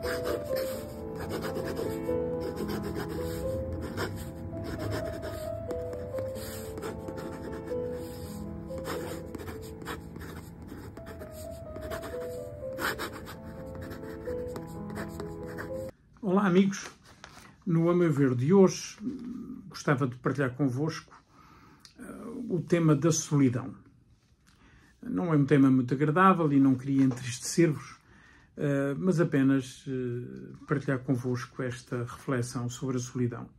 Olá amigos, no A Meu Ver de hoje gostava de partilhar convosco o tema da solidão. Não é um tema muito agradável e não queria entristecer-vos, mas apenas partilhar convosco esta reflexão sobre a solidão.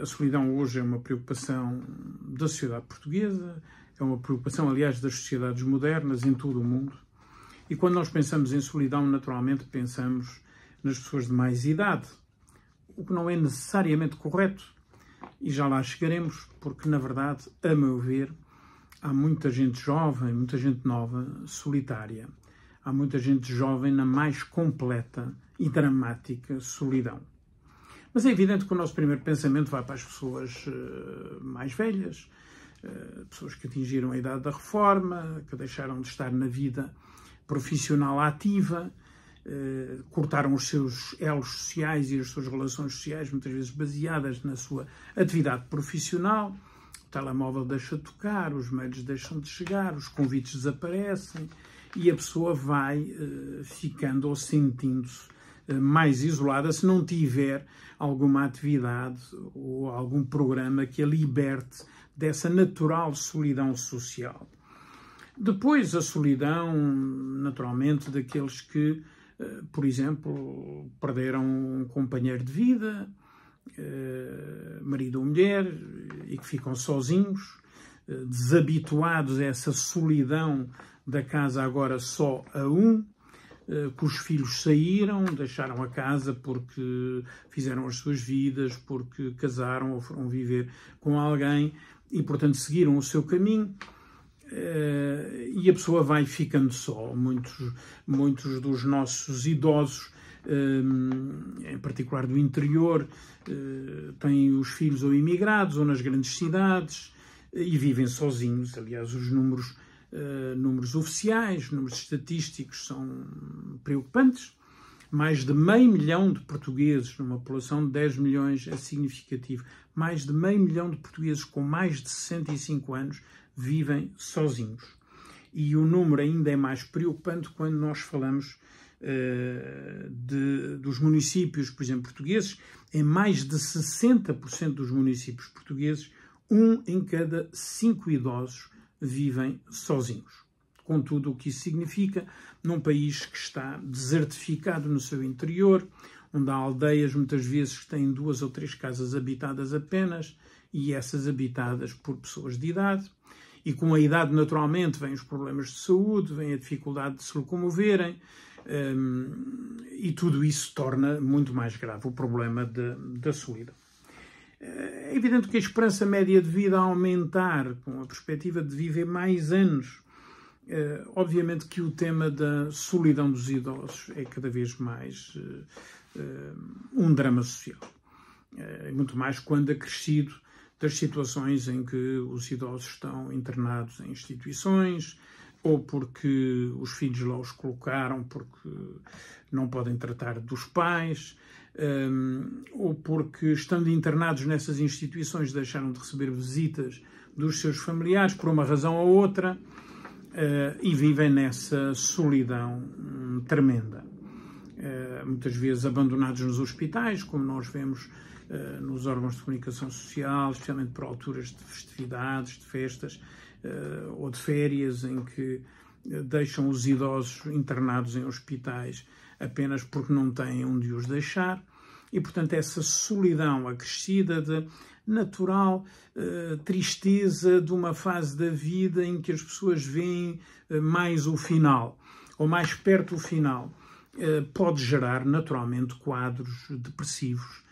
A solidão hoje é uma preocupação da sociedade portuguesa, é uma preocupação, aliás, das sociedades modernas em todo o mundo. E quando nós pensamos em solidão, naturalmente pensamos nas pessoas de mais idade, o que não é necessariamente correto. E já lá chegaremos, porque, na verdade, a meu ver, há muita gente jovem, muita gente nova, solitária. Há muita gente jovem na mais completa e dramática solidão. Mas é evidente que o nosso primeiro pensamento vai para as pessoas mais velhas, pessoas que atingiram a idade da reforma, que deixaram de estar na vida profissional ativa, cortaram os seus elos sociais e as suas relações sociais, muitas vezes baseadas na sua atividade profissional. O telemóvel deixa de tocar, os mails deixam de chegar, os convites desaparecem e a pessoa vai ficando ou sentindo-se mais isolada se não tiver alguma atividade ou algum programa que a liberte dessa natural solidão social. Depois, a solidão, naturalmente, daqueles que, por exemplo, perderam um companheiro de vida, marido ou mulher, e que ficam sozinhos, desabituados a essa solidão da casa agora só a um, que os filhos saíram, deixaram a casa porque fizeram as suas vidas, porque casaram ou foram viver com alguém e, portanto, seguiram o seu caminho. E a pessoa vai ficando só. Muitos dos nossos idosos, em particular do interior, têm os filhos ou imigrados ou nas grandes cidades e vivem sozinhos. Aliás, os números oficiais, números estatísticos são preocupantes. Mais de 500 mil de portugueses, numa população de 10 milhões, é significativo. Mais de 500 mil de portugueses com mais de 65 anos vivem sozinhos. E o número ainda é mais preocupante quando nós falamos dos municípios, por exemplo, portugueses. Em mais de 60% dos municípios portugueses, 1 em cada 5 idosos vivem sozinhos. Com tudo o que isso significa, num país que está desertificado no seu interior, onde há aldeias muitas vezes que têm 2 ou 3 casas habitadas apenas, e essas habitadas por pessoas de idade, e com a idade naturalmente vêm os problemas de saúde, vem a dificuldade de se locomoverem, e tudo isso torna muito mais grave o problema da solidão. É evidente que a esperança média de vida a aumentar, com a perspectiva de viver mais anos, obviamente que o tema da solidão dos idosos é cada vez mais um drama social. Muito mais quando acrescido das situações em que os idosos estão internados em instituições, ou porque os filhos lá os colocaram porque não podem tratar dos pais, ou porque, estando internados nessas instituições, deixaram de receber visitas dos seus familiares por uma razão ou outra, e vivem nessa solidão tremenda. Muitas vezes abandonados nos hospitais, como nós vemos nos órgãos de comunicação social, especialmente por alturas de festividades, de festas ou de férias, em que deixam os idosos internados em hospitais apenas porque não têm onde os deixar. E, portanto, essa solidão acrescida de natural tristeza de uma fase da vida em que as pessoas veem mais o final, ou mais perto do final, pode gerar naturalmente quadros depressivos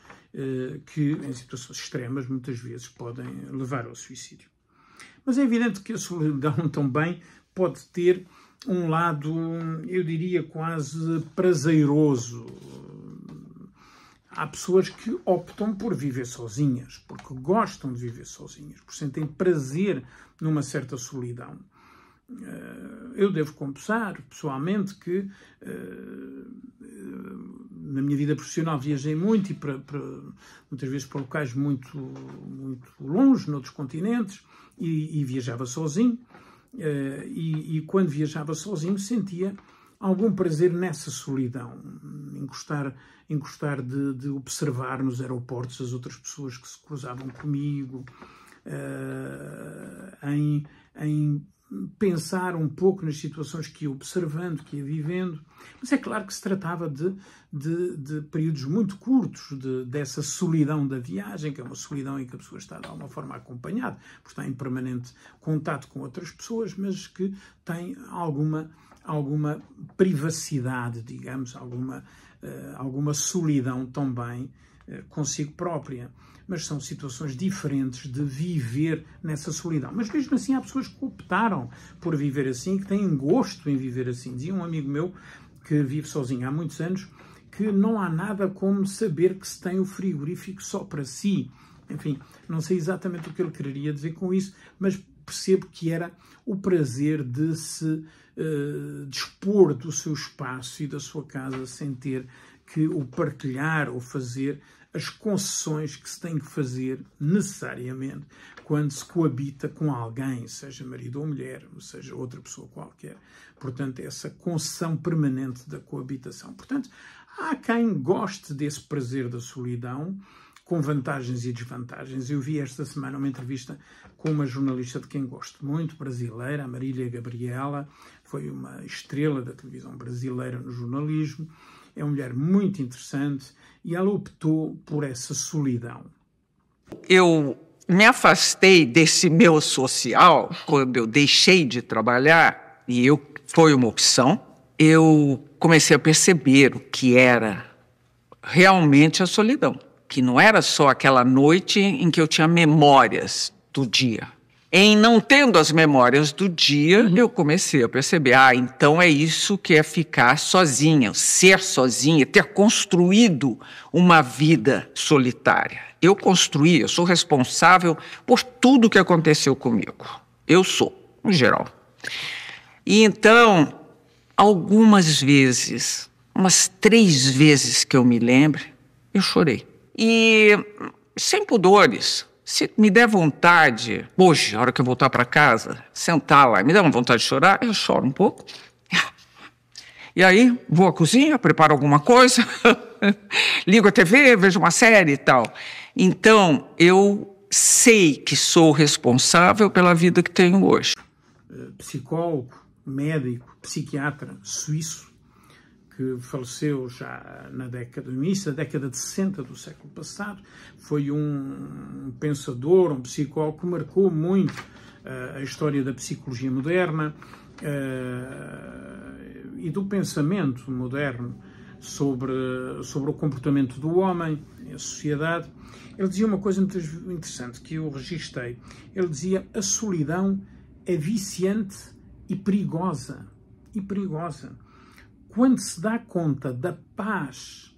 que, em situações extremas, muitas vezes podem levar ao suicídio. Mas é evidente que a solidão também pode ter um lado, eu diria, quase prazeroso. Há pessoas que optam por viver sozinhas, porque gostam de viver sozinhas, porque sentem prazer numa certa solidão. Eu devo confessar, pessoalmente, que minha vida profissional viajei muito e muitas vezes para locais muito longe, noutros continentes, e viajava sozinho. E quando viajava sozinho sentia algum prazer nessa solidão, em gostar de observar nos aeroportos as outras pessoas que se cruzavam comigo, em pensar um pouco nas situações que ia observando, que ia vivendo. Mas é claro que se tratava de períodos muito curtos dessa solidão da viagem, que é uma solidão em que a pessoa está de alguma forma acompanhada, porque está em permanente contato com outras pessoas, mas que tem alguma privacidade, digamos, alguma solidão também consigo própria. Mas são situações diferentes de viver nessa solidão. Mas mesmo assim há pessoas que optaram por viver assim, que têm gosto em viver assim. Dizia um amigo meu que vive sozinho há muitos anos que não há nada como saber que se tem o frigorífico só para si. Enfim, não sei exatamente o que ele quereria dizer com isso, mas percebo que era o prazer de se dispor do seu espaço e da sua casa sem ter que o partilhar ou fazer as concessões que se tem que fazer necessariamente quando se coabita com alguém, seja marido ou mulher, ou seja outra pessoa qualquer. Portanto, essa concessão permanente da coabitação. Portanto, há quem goste desse prazer da solidão, com vantagens e desvantagens. Eu vi esta semana uma entrevista com uma jornalista de quem gosto muito, brasileira, a Marília Gabriela, foi uma estrela da televisão brasileira no jornalismo. É uma mulher muito interessante e ela optou por essa solidão. Eu me afastei desse meu social quando eu deixei de trabalhar, e foi uma opção. Eu comecei a perceber o que era realmente a solidão, que não era só aquela noite em que eu tinha memórias do dia. Em não tendo as memórias do dia, eu comecei a perceber, então é isso que é ficar sozinha, ser sozinha, ter construído uma vida solitária. Eu sou responsável por tudo que aconteceu comigo. Eu sou, no geral. E então, algumas vezes, umas 3 vezes que eu me lembre, eu chorei. E sem pudores. Se me der vontade, hoje, a hora que eu voltar para casa, sentar lá e me der uma vontade de chorar, eu choro um pouco. E aí, vou à cozinha, preparo alguma coisa, ligo a TV, vejo uma série e tal. Então, eu sei que sou responsável pela vida que tenho hoje. Psicólogo, médico, psiquiatra suíço, que faleceu já no início da década de 60 do século passado, foi um pensador, um psicólogo que marcou muito a história da psicologia moderna e do pensamento moderno sobre o comportamento do homem e a sociedade. Ele dizia uma coisa muito interessante que eu registrei. Ele dizia: a solidão é viciante e perigosa. Quando se dá conta da paz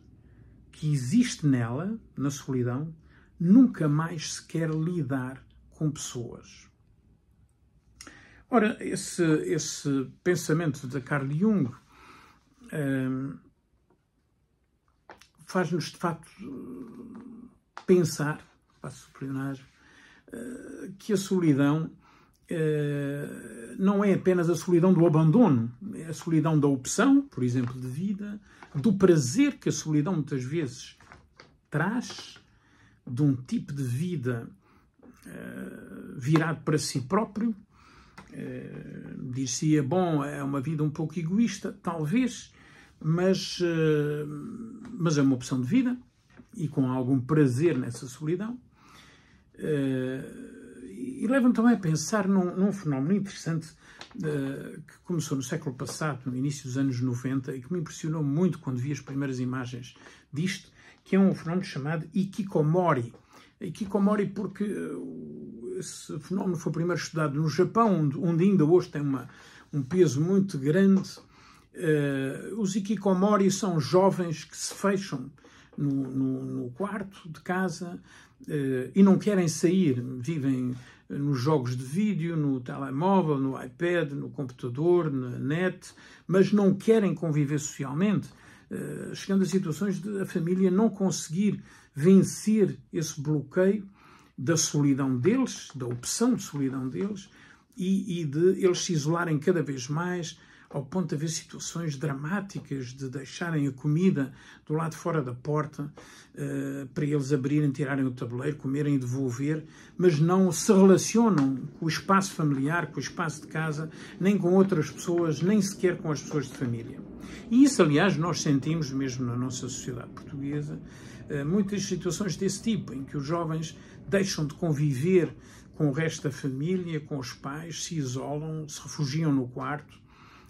que existe nela, na solidão, nunca mais se quer lidar com pessoas. Ora, esse pensamento de Carl Jung faz-nos, de facto, pensar, passo o plenário, que a solidão não é apenas a solidão do abandono, é a solidão da opção, por exemplo, de vida, do prazer que a solidão muitas vezes traz, de um tipo de vida virado para si próprio. Dir-se-ia, bom, é uma vida um pouco egoísta, talvez, mas é uma opção de vida e com algum prazer nessa solidão. E leva-me também a pensar num fenómeno interessante que começou no século passado, no início dos anos 90, e que me impressionou muito quando vi as primeiras imagens disto, que é um fenómeno chamado Hikikomori. Hikikomori porque esse fenómeno foi primeiro estudado no Japão, onde ainda hoje tem um peso muito grande. Os Hikikomori são jovens que se fecham no quarto de casa e não querem sair, vivem nos jogos de vídeo, no telemóvel, no iPad, no computador, na net, mas não querem conviver socialmente. chegando a situações de a família não conseguir vencer esse bloqueio da solidão deles, da opção de solidão deles, e de eles se isolarem cada vez mais, ao ponto de haver situações dramáticas de deixarem a comida do lado de fora da porta para eles abrirem, tirarem o tabuleiro, comerem e devolver, mas não se relacionam com o espaço familiar, com o espaço de casa, nem com outras pessoas, nem sequer com as pessoas de família. E isso, aliás, nós sentimos mesmo na nossa sociedade portuguesa, muitas situações desse tipo, em que os jovens deixam de conviver com o resto da família, com os pais, se isolam, se refugiam no quarto,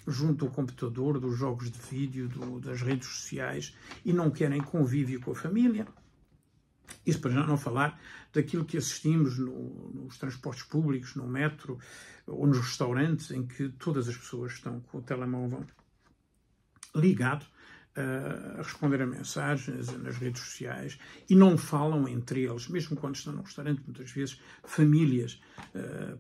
junto ao computador, dos jogos de vídeo, das redes sociais, e não querem convívio com a família. Isso para já não falar daquilo que assistimos nos transportes públicos, no metro ou nos restaurantes, em que todas as pessoas estão com o telemóvel ligado a responder a mensagens nas redes sociais e não falam entre eles, mesmo quando estão no restaurante, muitas vezes famílias,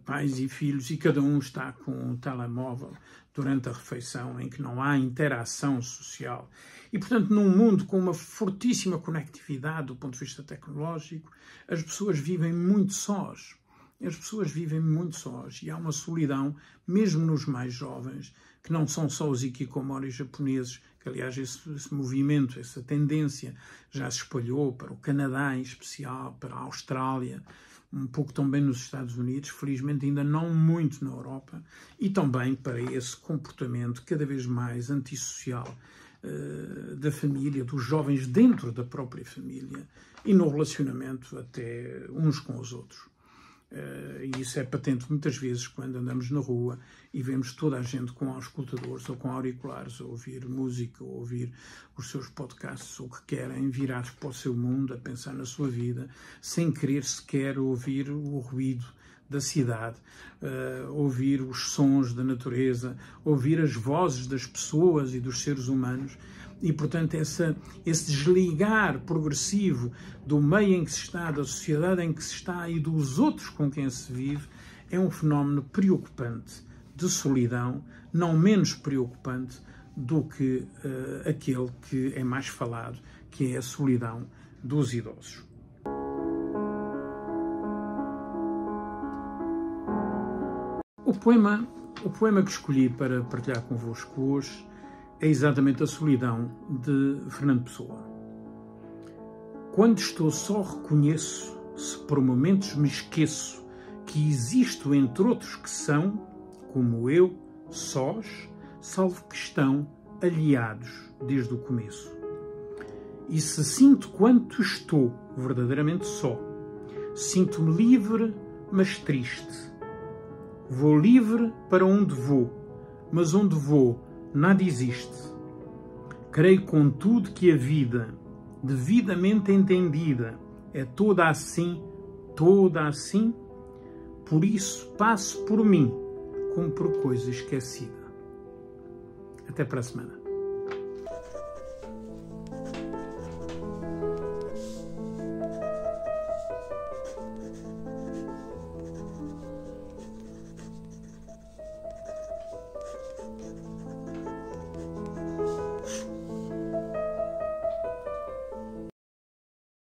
pais e filhos, e cada um está com um telemóvel durante a refeição, em que não há interação social. E, portanto, num mundo com uma fortíssima conectividade do ponto de vista tecnológico, as pessoas vivem muito sós. As pessoas vivem muito sós e há uma solidão, mesmo nos mais jovens, que não são só os hikikomori japoneses, que aliás esse movimento, essa tendência já se espalhou para o Canadá em especial, para a Austrália, um pouco também nos Estados Unidos, felizmente ainda não muito na Europa, e também para esse comportamento cada vez mais antissocial da família, dos jovens dentro da própria família e no relacionamento até uns com os outros. E isso é patente muitas vezes quando andamos na rua e vemos toda a gente com auscultadores ou com auriculares a ouvir música ou ouvir os seus podcasts ou o que querem, virados para o seu mundo, a pensar na sua vida, sem querer sequer ouvir o ruído da cidade, ouvir os sons da natureza, ouvir as vozes das pessoas e dos seres humanos. E, portanto, esse desligar progressivo do meio em que se está, da sociedade em que se está e dos outros com quem se vive, é um fenómeno preocupante de solidão, não menos preocupante do que aquele que é mais falado, que é a solidão dos idosos. O poema que escolhi para partilhar convosco hoje é exatamente a solidão de Fernando Pessoa. Quando estou só reconheço, se por momentos me esqueço, que existo entre outros que são, como eu, sós, salvo que estão aliados desde o começo. E se sinto quanto estou verdadeiramente só, sinto-me livre, mas triste. Vou livre para onde vou, mas onde vou nada existe. Creio, contudo, que a vida, devidamente entendida, é toda assim, por isso passo por mim, como por coisa esquecida. Até para a semana.